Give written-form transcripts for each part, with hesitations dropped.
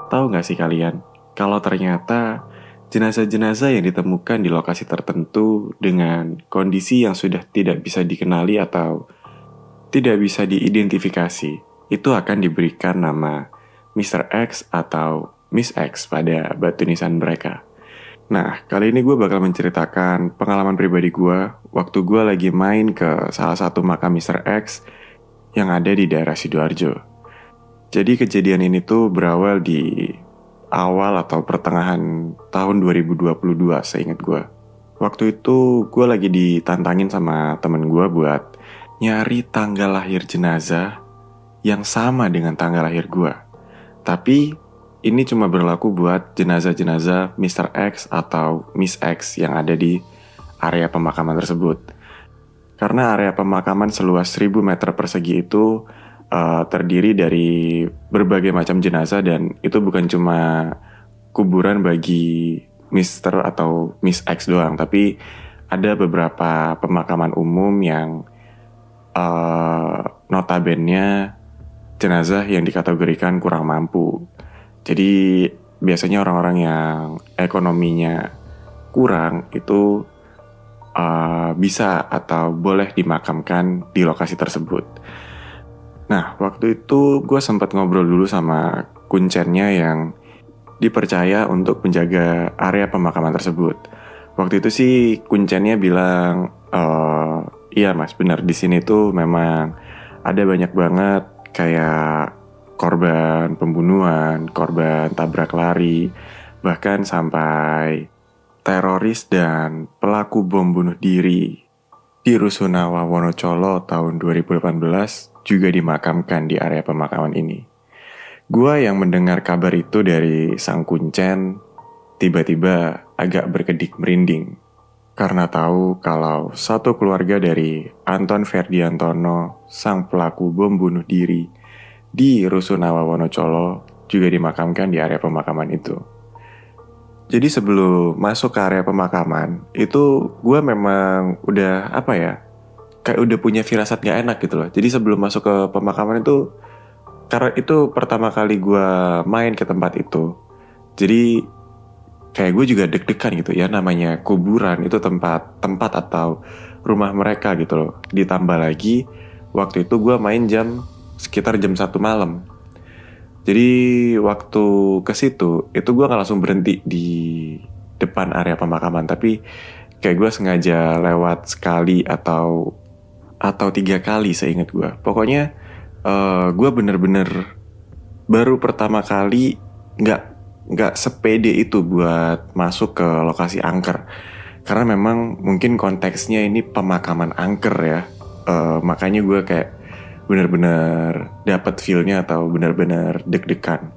Tahu nggak sih kalian, kalau ternyata jenazah-jenazah yang ditemukan di lokasi tertentu dengan kondisi yang sudah tidak bisa dikenali atau tidak bisa diidentifikasi, itu akan diberikan nama Mr. X atau Miss X pada batu nisan mereka. Nah, kali ini gue bakal menceritakan pengalaman pribadi gue waktu gue lagi main ke salah satu makam Mr. X yang ada di daerah Sidoarjo. Jadi kejadian ini tuh berawal di awal atau pertengahan tahun 2022 seingat gue. Waktu itu gue lagi ditantangin sama temen gue buat nyari tanggal lahir jenazah yang sama dengan tanggal lahir gue. Tapi ini cuma berlaku buat jenazah-jenazah Mr. X atau Miss X yang ada di area pemakaman tersebut. Karena area pemakaman seluas 1000 meter persegi itu terdiri dari berbagai macam jenazah dan itu bukan cuma kuburan bagi Mr. atau Miss X doang, tapi ada beberapa pemakaman umum yang notabene jenazah yang dikategorikan kurang mampu. Jadi biasanya orang-orang yang ekonominya kurang itu bisa atau boleh dimakamkan di lokasi tersebut. Nah, waktu itu gue sempat ngobrol dulu sama kuncennya yang dipercaya untuk menjaga area pemakaman tersebut. Waktu itu sih kuncennya bilang, iya mas, benar di sini tuh memang ada banyak banget kayak korban pembunuhan, korban tabrak lari, bahkan sampai teroris dan pelaku bom bunuh diri di Rusunawa Wonocolo tahun 2018 juga dimakamkan di area pemakaman ini. Gua yang mendengar kabar itu dari sang kuncen tiba-tiba agak berkedip merinding karena tahu kalau satu keluarga dari Anton Ferdiantono, sang pelaku bom bunuh diri di Rusunawa Wonocolo juga dimakamkan di area pemakaman itu. Jadi sebelum masuk ke area pemakaman, itu gue memang udah kayak udah punya firasat gak enak gitu loh. Jadi sebelum masuk ke pemakaman itu, karena itu pertama kali gue main ke tempat itu, jadi kayak gue juga deg-degan gitu ya, namanya kuburan itu tempat atau rumah mereka gitu loh. Ditambah lagi, waktu itu gue main sekitar jam 1 malam. Jadi waktu ke situ itu gue gak langsung berhenti di depan area pemakaman, tapi kayak gue sengaja lewat sekali atau 3 kali seingat gue. Pokoknya gue bener-bener baru pertama kali nggak sepede itu buat masuk ke lokasi angker, karena memang mungkin konteksnya ini pemakaman angker ya. Makanya gue kayak bener-bener dapet feel-nya atau bener-bener deg-degan.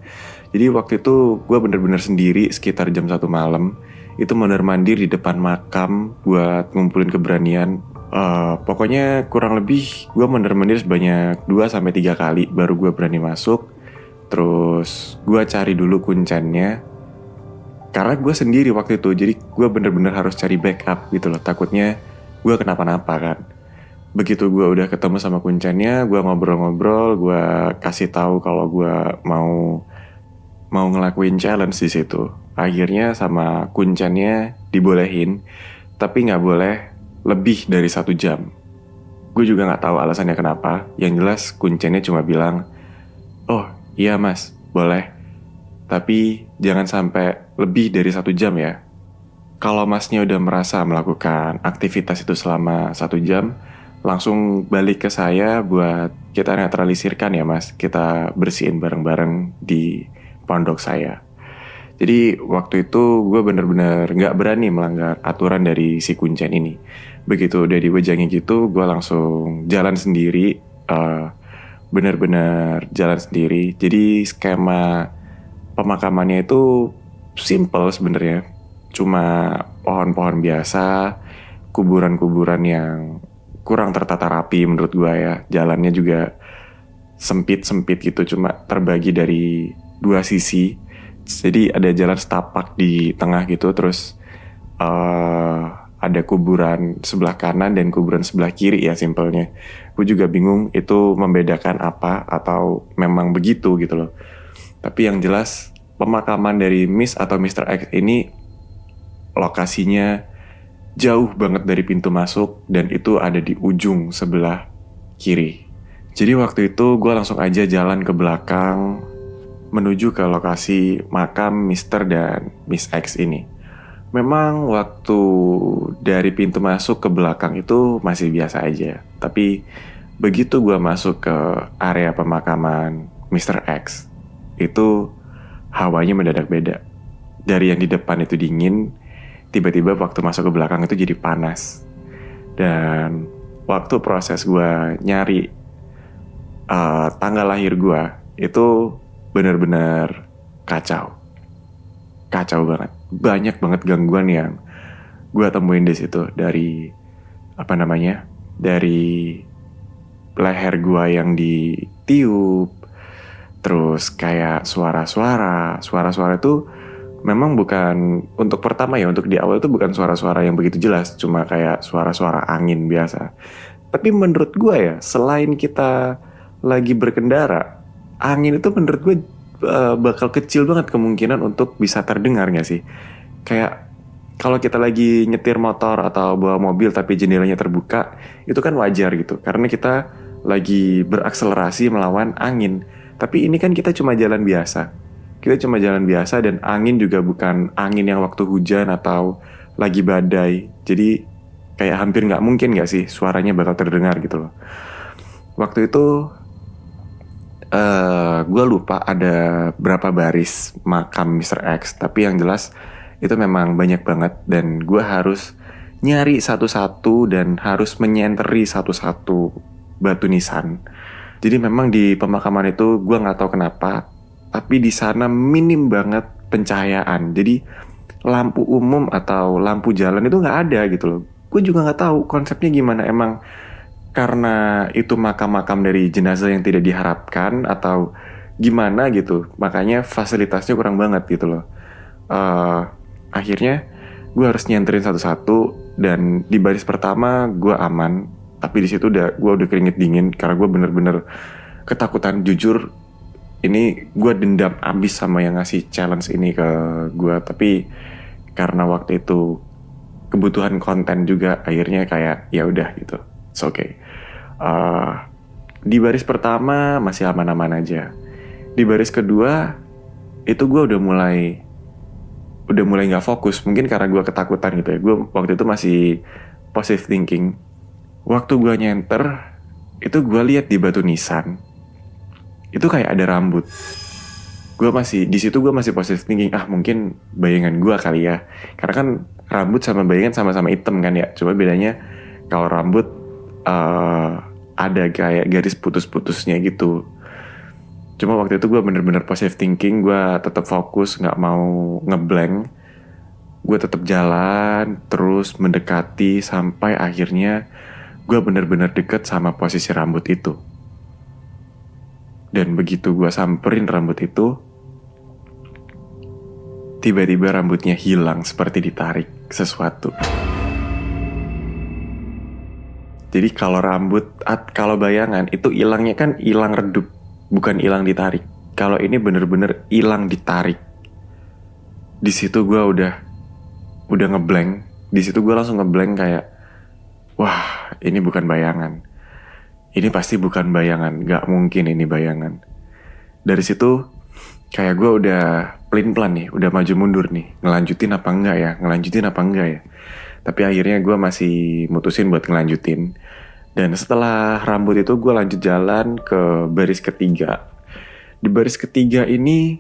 Jadi waktu itu gue bener-bener sendiri sekitar jam 1 malam. Itu mondar-mandir di depan makam buat ngumpulin keberanian. Pokoknya kurang lebih gue mondar-mandir sebanyak 2-3 kali baru gue berani masuk. Terus gue cari dulu kuncennya, karena gue sendiri waktu itu. Jadi gue bener-bener harus cari backup gitu loh, takutnya gue kenapa-napa kan. Begitu gue udah ketemu sama kuncennya, gue ngobrol-ngobrol, gue kasih tahu kalau gue mau ngelakuin challenge di situ. Akhirnya sama kuncennya dibolehin, tapi nggak boleh lebih dari 1 jam. Gue juga nggak tahu alasannya kenapa. Yang jelas kuncennya cuma bilang, oh iya mas, boleh, tapi jangan sampai lebih dari 1 jam ya. Kalau masnya udah merasa melakukan aktivitas itu selama 1 jam, langsung balik ke saya buat kita netralisirkan ya mas. Kita bersihin bareng-bareng di pondok saya. Jadi waktu itu gue bener-bener gak berani melanggar aturan dari si kuncen ini. Begitu udah diwejangi gitu, gue langsung jalan sendiri. Bener-bener jalan sendiri. Jadi skema pemakamannya itu simple sebenarnya. Cuma pohon-pohon biasa, kuburan-kuburan yang kurang tertata rapi menurut gue ya. Jalannya juga sempit-sempit gitu, cuma terbagi dari 2 sisi. Jadi ada jalan setapak di tengah gitu, terus ada kuburan sebelah kanan dan kuburan sebelah kiri ya simpelnya. Gue juga bingung itu membedakan apa atau memang begitu gitu loh. Tapi yang jelas pemakaman dari Miss atau Mr. X ini lokasinya jauh banget dari pintu masuk dan itu ada di ujung sebelah kiri. Jadi waktu itu gue langsung aja jalan ke belakang menuju ke lokasi makam Mr. dan Miss X ini. Memang waktu dari pintu masuk ke belakang itu masih biasa aja. Tapi begitu gue masuk ke area pemakaman Mr. X, itu hawanya mendadak beda. Dari yang di depan itu dingin, tiba-tiba waktu masuk ke belakang itu jadi panas. Dan waktu proses gue nyari tanggal lahir gue, itu benar-benar kacau. Kacau banget. Banyak banget gangguan yang gue temuin di situ. Dari dari leher gue yang ditiup, terus kayak suara-suara itu memang bukan untuk pertama ya, untuk di awal itu bukan suara-suara yang begitu jelas, cuma kayak suara-suara angin biasa. Tapi menurut gue ya, selain kita lagi berkendara, angin itu menurut gue bakal kecil banget kemungkinan untuk bisa terdengar gak sih? Kayak kalau kita lagi nyetir motor atau bawa mobil tapi jendelanya terbuka, itu kan wajar gitu, karena kita lagi berakselerasi melawan angin. Tapi ini kan kita cuma jalan biasa. Kita cuma jalan biasa dan angin juga bukan angin yang waktu hujan atau lagi badai. Jadi kayak hampir nggak mungkin nggak sih suaranya bakal terdengar gitu loh. Waktu itu gue lupa ada berapa baris makam Mr. X, tapi yang jelas itu memang banyak banget dan gue harus nyari satu-satu dan harus menyenteri satu-satu batu nisan. Jadi memang di pemakaman itu gue nggak tahu kenapa, tapi di sana minim banget pencahayaan. Jadi lampu umum atau lampu jalan itu nggak ada gitu loh. Gue juga nggak tahu konsepnya gimana. Emang karena itu makam-makam dari jenazah yang tidak diharapkan atau gimana gitu, makanya fasilitasnya kurang banget gitu loh. Akhirnya gue harus nyenterin satu-satu dan di baris pertama gue aman, tapi di situ gue udah keringet dingin karena gue bener-bener ketakutan. Jujur ini gue dendam abis sama yang ngasih challenge ini ke gue, tapi karena waktu itu kebutuhan konten juga, akhirnya kayak ya udah gitu, it's okay. Di baris pertama masih aman-aman aja. Di baris kedua itu gue udah mulai nggak fokus, mungkin karena gue ketakutan gitu ya. Gue waktu itu masih positive thinking. Waktu gue nyenter itu gue lihat di batu nisan itu kayak ada rambut. Gue masih di situ, gue masih positive thinking, mungkin bayangan gue kali ya, karena kan rambut sama bayangan sama-sama hitam kan ya, cuma bedanya kalau rambut ada kayak garis putus-putusnya gitu. Cuma waktu itu gue bener-bener positive thinking, gue tetap fokus, nggak mau ngeblank. Gue tetap jalan, terus mendekati sampai akhirnya gue bener-bener deket sama posisi rambut itu. Dan begitu gue samperin rambut itu, tiba-tiba rambutnya hilang seperti ditarik sesuatu. Jadi kalau bayangan itu hilangnya kan hilang redup, bukan hilang ditarik. Kalau ini bener-bener hilang ditarik. Di situ gue udah ngeblank. Di situ gue langsung ngeblank kayak, wah ini bukan bayangan. Ini pasti bukan bayangan, gak mungkin ini bayangan. Dari situ kayak gue udah pelin-pelan nih, udah maju mundur nih, ngelanjutin apa enggak ya. Tapi akhirnya gue masih mutusin buat ngelanjutin. Dan setelah rambut itu gue lanjut jalan ke baris ketiga. Di baris ketiga ini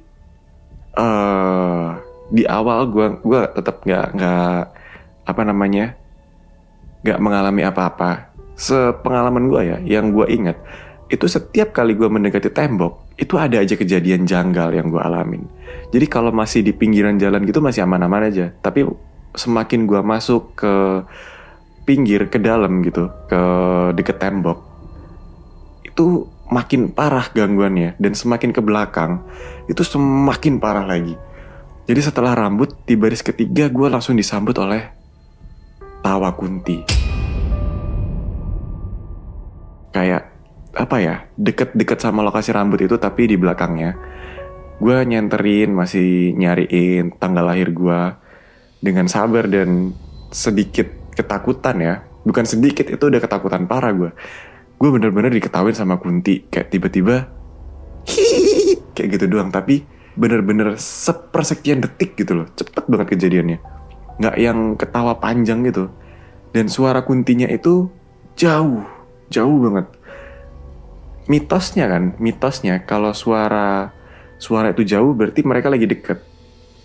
di awal gue tetap nggak mengalami apa-apa. Sepengalaman gue ya, yang gue ingat itu setiap kali gue mendekati tembok itu ada aja kejadian janggal yang gue alamin. Jadi kalau masih di pinggiran jalan gitu masih aman-aman aja, tapi semakin gue masuk ke pinggir, ke dalam gitu, ke deket tembok, itu makin parah gangguannya. Dan semakin ke belakang itu semakin parah lagi. Jadi setelah rambut, di baris ketiga gue langsung disambut oleh tawa Kunti. Kayak apa ya, deket-deket sama lokasi rambut itu, tapi di belakangnya gue nyenterin, masih nyariin tanggal lahir gue dengan sabar dan sedikit ketakutan ya. Bukan sedikit, itu udah ketakutan parah gue. Gue bener-bener diketawain sama Kunti. Kayak tiba-tiba hihihi, kayak gitu doang. Tapi bener-bener sepersekian detik gitu loh. Cepet banget kejadiannya. Nggak yang ketawa panjang gitu. Dan suara Kuntinya itu jauh. Jauh banget. Mitosnya kalau suara itu jauh berarti mereka lagi deket.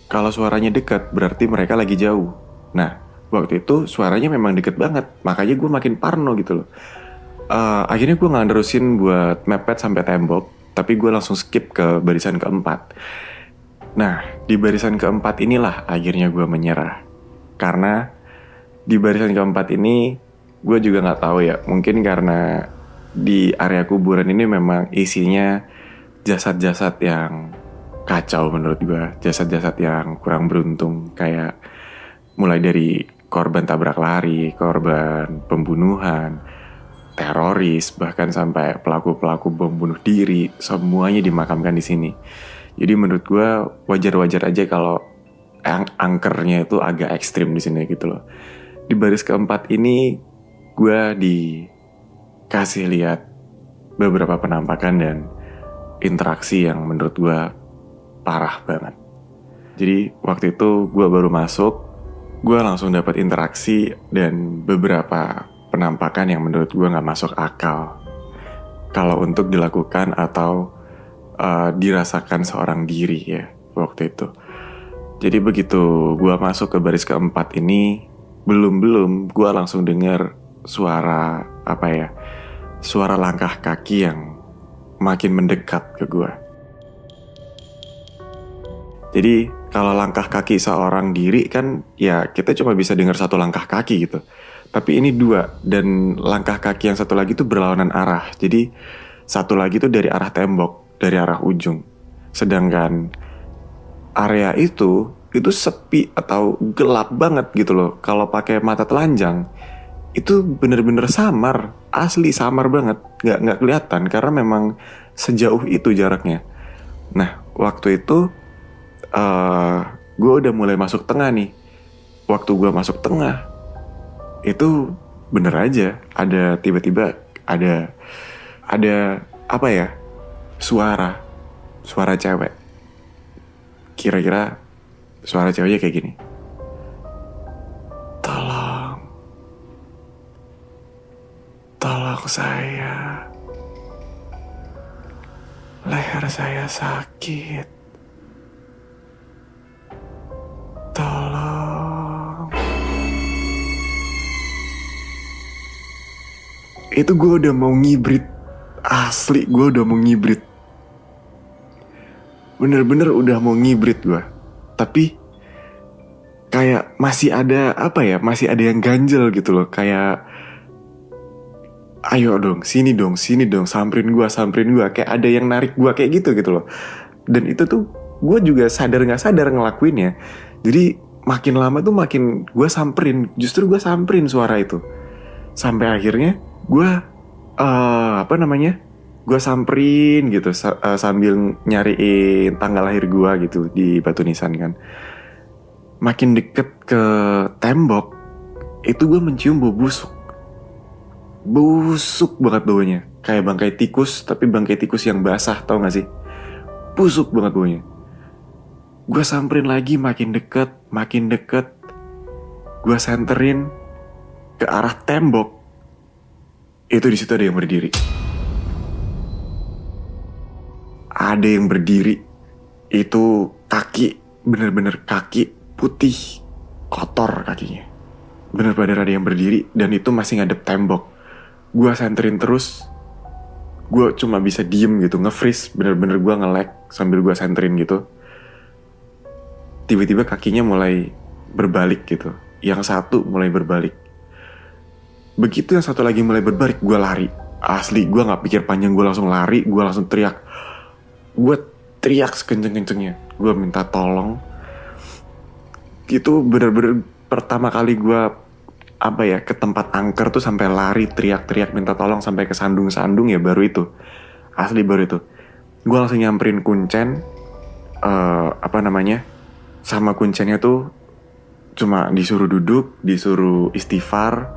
Kalau suaranya dekat berarti mereka lagi jauh. Nah, waktu itu suaranya memang deket banget. Makanya gue makin parno gitu loh. Akhirnya gue gak nerusin buat mepet sampai tembok. Tapi gue langsung skip ke barisan keempat. Nah, di barisan keempat inilah akhirnya gue menyerah. Karena di barisan keempat ini gue juga gak tahu ya. Mungkin karena di area kuburan ini memang isinya jasad-jasad yang kacau menurut gue. Jasad-jasad yang kurang beruntung. Kayak mulai dari korban tabrak lari, korban pembunuhan, teroris, bahkan sampai pelaku-pelaku bom bunuh diri, semuanya dimakamkan di sini. Jadi menurut gue wajar-wajar aja kalau angkernya itu agak ekstrim di sini gitu loh. Di baris keempat ini gue dikasih lihat beberapa penampakan dan interaksi yang menurut gue parah banget. Jadi waktu itu gue baru masuk, gue langsung dapat interaksi dan beberapa penampakan yang menurut gue gak masuk akal kalau untuk dilakukan atau dirasakan seorang diri ya waktu itu. Jadi begitu gue masuk ke baris keempat ini, belum gue langsung dengar suara suara langkah kaki yang makin mendekat ke gue. Jadi kalau langkah kaki seorang diri kan ya kita cuma bisa dengar satu langkah kaki gitu. Tapi ini dua, dan langkah kaki yang satu lagi tuh berlawanan arah. Jadi satu lagi tuh dari arah tembok, dari arah ujung. Sedangkan area itu sepi atau gelap banget gitu loh. Kalau pakai mata telanjang itu bener-bener samar, asli samar banget, nggak kelihatan karena memang sejauh itu jaraknya. Nah waktu itu gue udah mulai masuk tengah nih. Waktu gue masuk tengah itu bener aja ada tiba-tiba ada apa ya, suara cewek. Kira-kira suara ceweknya kayak gini. Tolong saya, leher saya sakit, tolong. Itu gue udah mau ngibrit. Asli gue udah mau ngibrit. Bener-bener udah mau ngibrit gue. Tapi kayak masih ada masih ada yang ganjel gitu loh. Kayak ayo dong, sini dong, samperin gue. Kayak ada yang narik gue kayak gitu loh. Dan itu tuh gue juga sadar gak sadar ngelakuinnya. Jadi makin lama tuh makin gue samperin. Justru gue samperin suara itu. Sampai akhirnya gue gue samperin gitu sambil nyariin tanggal lahir gue gitu di batu nisan kan. Makin deket ke tembok itu gue mencium bau busuk banget baunya, kayak bangkai tikus, tapi bangkai tikus yang basah, tau gak sih? Busuk banget baunya. Gue samperin lagi, makin deket, gue senterin ke arah tembok. Itu di situ ada yang berdiri. Ada yang berdiri. Itu kaki, bener-bener kaki putih, kotor kakinya. Bener-bener ada yang berdiri dan itu masih ngadep tembok. Gue senterin terus. Gue cuma bisa diem gitu, nge-freeze. Bener-bener gue nge-lag sambil gue senterin gitu. Tiba-tiba kakinya mulai berbalik gitu. Yang satu mulai berbalik. Begitu yang satu lagi mulai berbalik, gue lari. Asli, gue gak pikir panjang, gue langsung lari. Gue langsung teriak. Gue teriak sekenceng-kencengnya. Gue minta tolong. Itu bener-bener pertama kali gue ke tempat angker tuh sampai lari, teriak-teriak minta tolong sampai ke sandung-sandung ya, baru itu. Asli baru itu. Gue langsung nyamperin Kuncen. apa namanya, sama kuncennya tuh cuma disuruh duduk, disuruh istighfar,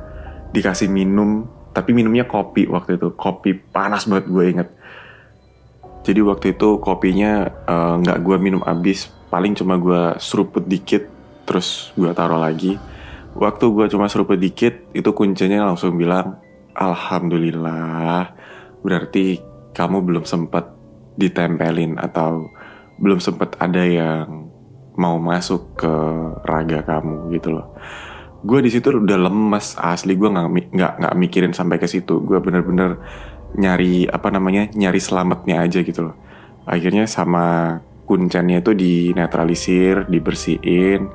dikasih minum, tapi minumnya kopi waktu itu, kopi panas banget gue inget. Jadi waktu itu kopinya nggak gue minum abis, paling cuma gue seruput dikit, terus gue taruh lagi. Waktu gue cuma seruput dikit, itu kuncinya langsung bilang, Alhamdulillah, berarti kamu belum sempat ditempelin atau belum sempat ada yang mau masuk ke raga kamu gitu loh. Gue di situ udah lemes asli, gue nggak mikirin sampai ke situ. Gue bener-bener nyari apa namanya, nyari selamatnya aja gitu loh. Akhirnya sama kuncennya itu dinetralisir, dibersihin.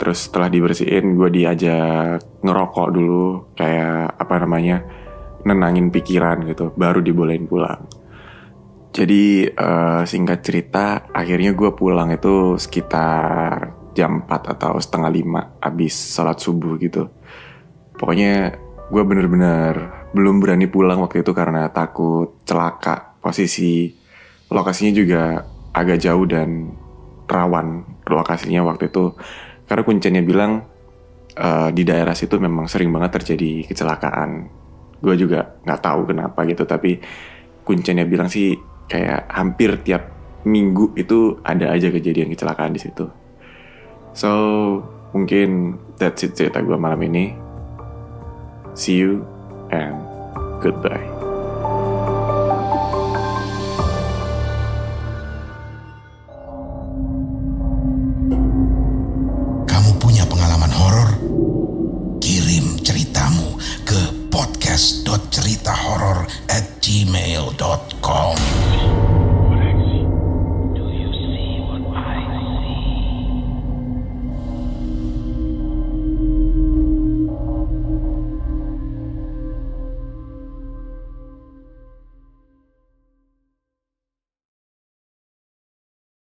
Terus setelah dibersihin gue diajak ngerokok dulu, kayak apa namanya, nenangin pikiran gitu, baru dibolehin pulang. Jadi singkat cerita, akhirnya gue pulang itu sekitar jam 4 atau setengah 5 abis sholat subuh gitu. Pokoknya gue bener-bener belum berani pulang waktu itu karena takut celaka. Posisi lokasinya juga agak jauh dan rawan lokasinya waktu itu. Karena kuncinya bilang di daerah situ memang sering banget terjadi kecelakaan. Gue juga nggak tahu kenapa gitu, tapi kuncinya bilang sih kayak hampir tiap minggu itu ada aja kejadian kecelakaan di situ. So mungkin that's it cerita gue malam ini. See you and goodbye.